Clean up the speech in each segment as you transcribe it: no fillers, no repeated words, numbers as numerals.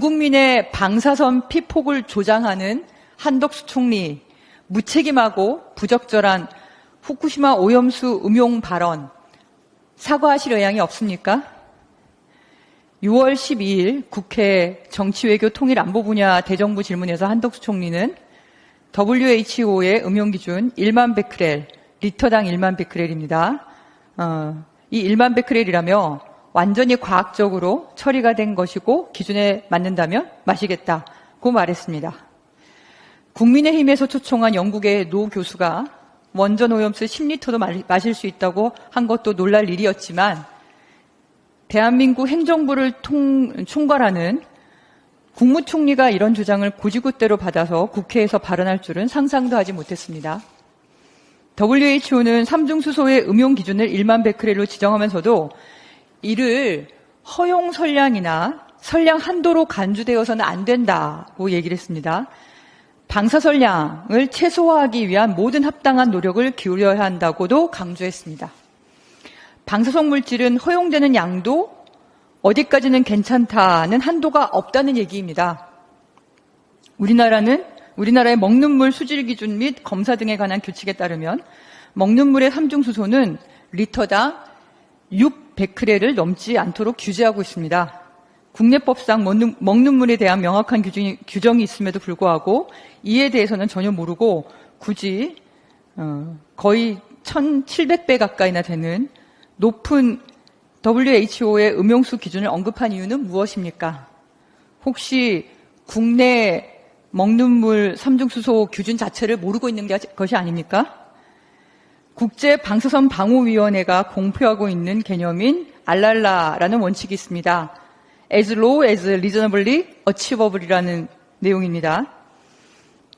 국민의 방사선 피폭을 조장하는 한덕수 총리, 무책임하고 부적절한 후쿠시마 오염수 음용 발언, 사과하실 의향이 없습니까? 6월 12일 국회 정치외교 통일안보 분야 대정부 질문에서 한덕수 총리는 WHO의 음용기준 1만 베크렐, 리터당 1만 베크렐입니다. 이 1만 베크렐이라며 완전히 과학적으로 처리가 된 것이고 기준에 맞는다면 마시겠다고 말했습니다. 국민의힘에서 초청한 영국의 노 교수가 원전 오염수 10리터도 마실 수 있다고 한 것도 놀랄 일이었지만 대한민국 행정부를 총괄하는 국무총리가 이런 주장을 고지고대로 받아서 국회에서 발언할 줄은 상상도 하지 못했습니다. WHO는 삼중수소의 음용 기준을 1만 베크렐로 지정하면서도 이를 허용 선량이나 선량 한도로 간주되어서는 안 된다고 얘기를 했습니다. 방사선량을 최소화하기 위한 모든 합당한 노력을 기울여야 한다고도 강조했습니다. 방사성 물질은 허용되는 양도 어디까지는 괜찮다는 한도가 없다는 얘기입니다. 우리나라의 먹는 물 수질 기준 및 검사 등에 관한 규칙에 따르면 먹는 물의 삼중수소는 리터당 6베크렐을 넘지 않도록 규제하고 있습니다. 국내법상 먹는 물에 대한 명확한 규정이 있음에도 불구하고 이에 대해서는 전혀 모르고 굳이 거의 1700배 가까이나 되는 높은 WHO의 음용수 기준을 언급한 이유는 무엇입니까? 혹시 국내 먹는 물 삼중수소 규준 자체를 모르고 있는 것이 아닙니까? 국제방사선방호위원회가 공표하고 있는 개념인 알랄라라는 원칙이 있습니다. As low as reasonably achievable이라는 내용입니다.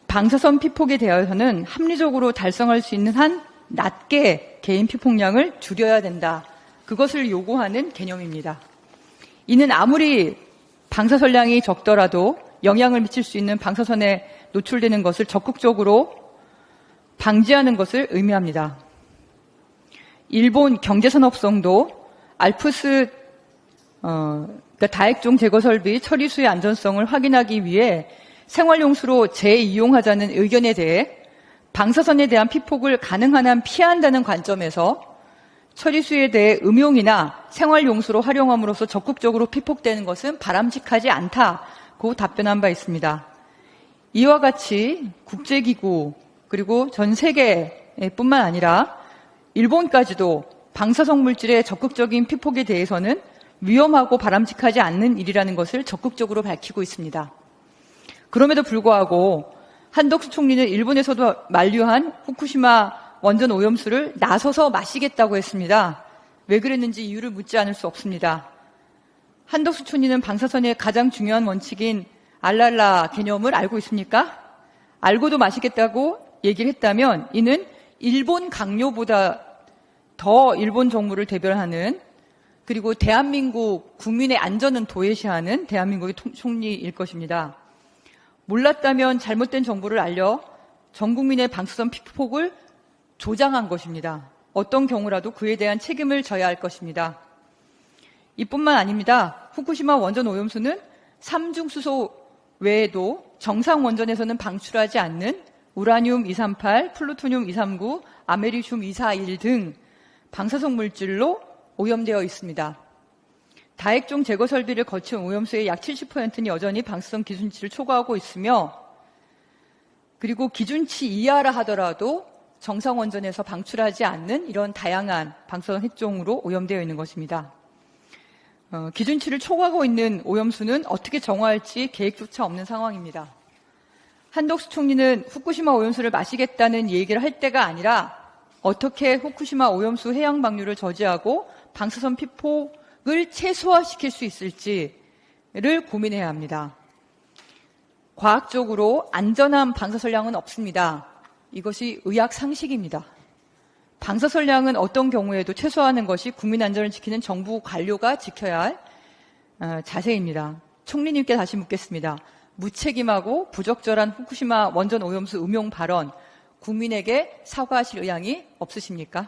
방사선 피폭에 대해서는 합리적으로 달성할 수 있는 한 낮게 개인 피폭량을 줄여야 된다. 그것을 요구하는 개념입니다. 이는 아무리 방사선량이 적더라도 영향을 미칠 수 있는 방사선에 노출되는 것을 적극적으로 방지하는 것을 의미합니다. 일본 경제산업성도 알프스 다액종 제거 설비 처리수의 안전성을 확인하기 위해 생활용수로 재이용하자는 의견에 대해 방사선에 대한 피폭을 가능한 한 피한다는 관점에서 처리수에 대해 음용이나 생활용수로 활용함으로써 적극적으로 피폭되는 것은 바람직하지 않다고 답변한 바 있습니다. 이와 같이 국제기구 그리고 전 세계뿐만 아니라 일본까지도 방사성 물질의 적극적인 피폭에 대해서는 위험하고 바람직하지 않는 일이라는 것을 적극적으로 밝히고 있습니다. 그럼에도 불구하고 한덕수 총리는 일본에서도 만류한 후쿠시마 원전 오염수를 나서서 마시겠다고 했습니다. 왜 그랬는지 이유를 묻지 않을 수 없습니다. 한덕수 총리는 방사선의 가장 중요한 원칙인 알랄라 개념을 알고 있습니까? 알고도 마시겠다고 얘기를 했다면 이는 일본 강요보다 더 일본 정부를 대변하는 그리고 대한민국 국민의 안전은 도외시하는 대한민국의 총리일 것입니다. 몰랐다면 잘못된 정보를 알려 전 국민의 방사선 피폭을 조장한 것입니다. 어떤 경우라도 그에 대한 책임을 져야 할 것입니다. 이뿐만 아닙니다. 후쿠시마 원전 오염수는 삼중수소 외에도 정상 원전에서는 방출하지 않는 우라늄 238, 플루토늄 239, 아메리슘 241 등 방사성 물질로 오염되어 있습니다. 다액종 제거 설비를 거친 오염수의 약 70%는 여전히 방사성 기준치를 초과하고 있으며 그리고 기준치 이하라 하더라도 정상 원전에서 방출하지 않는 이런 다양한 방사성 핵종으로 오염되어 있는 것입니다. 기준치를 초과하고 있는 오염수는 어떻게 정화할지 계획조차 없는 상황입니다. 한덕수 총리는 후쿠시마 오염수를 마시겠다는 얘기를 할 때가 아니라 어떻게 후쿠시마 오염수 해양 방류를 저지하고 방사선 피폭을 최소화시킬 수 있을지를 고민해야 합니다. 과학적으로 안전한 방사선량은 없습니다. 이것이 의학 상식입니다. 방사선량은 어떤 경우에도 최소화하는 것이 국민 안전을 지키는 정부 관료가 지켜야 할 자세입니다. 총리님께 다시 묻겠습니다. 무책임하고 부적절한 후쿠시마 원전 오염수 음용 발언 국민에게 사과하실 의향이 없으십니까?